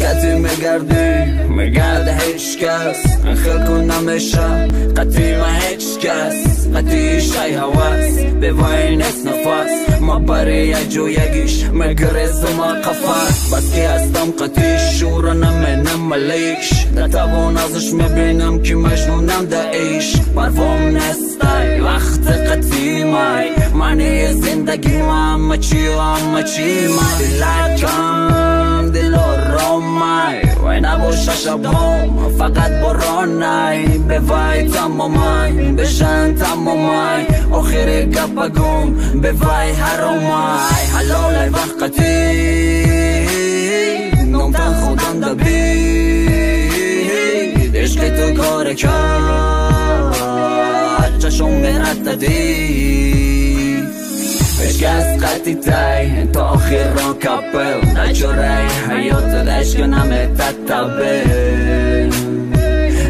قطعی میگرده هیچ کس خیل کنم عشق قطعی ما هیچ کس قطعی شای هواس به وای نیست نفس ما برای یک جو یکیش میگریزم قفس بس که هستم قطعی شور نمینم ملیش در تبون ازش میبینم که مجنونم در ایش پروام نستای وقت قطعی مای معنی زندگی ما همه چی مای دلکم دل رو مای وای نباشه شبام فقط برانای به وای تمامای بشن تمامای آخر گپگم به وای حرامای حلال وقتی نمتن خودم دبید عشق تو کار کرد چشم میرد دی عشق از قطعی تای تا آخر را کپل نجوری حیات عشق نمی تتبل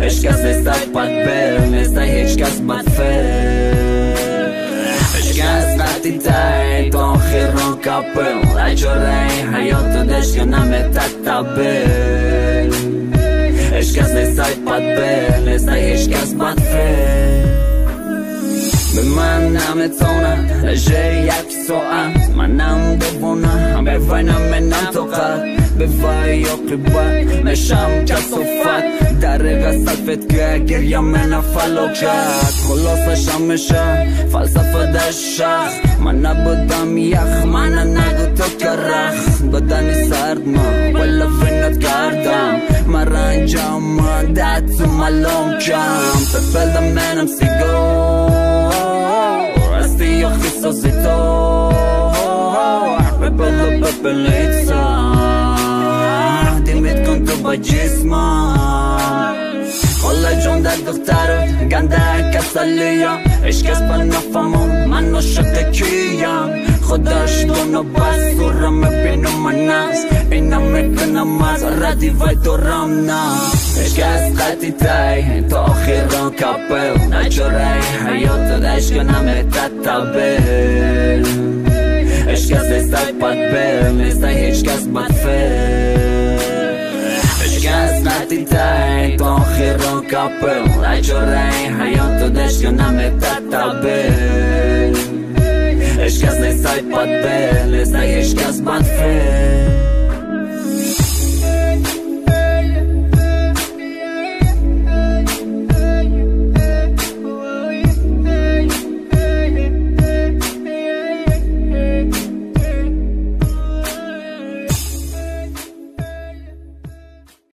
عشق از نیستای پدبل نیستای هیچ کس بدفل عشق از قطعی تای تا آخر را کپل نجوری حیات عشق نمی تتبل عشق از نیستای پدبل نیستای هیچ کس بدفل به من نمیتونه لجه یک ساعت منم دوونه به وای نمینم توقت به وای اقریبت نشم کسافت در غصفت که گریم من فلوکت خلاصش میشه فلسفه در شخ من نبودم یخ من نگو تو کرخ بدنی سرد من ولی فینت کردم من انجام دت ملوم کم ببلدم منم سیگار jag skissar sitt år ببل لیتسا دیمیت کن تو با جسمان خلا جون در دخترت گنده کسلیا عشق از پا نفهمون من عاشق کیم خودش دونو بس سورم میبینم من است اینم میکنم از ردی وای دورم نه عشق از قطعی تای تا آخر را کپل نجوری حیات عشق نمی تتبل عشق از نیستای پدبل نیستای هیچ کس بدفل عشق از قطعی تای تا آخر را کپل نجوری حیات عشق نمی تتبل عشق از نیستای پدبل نیستای هیچ کس بدفل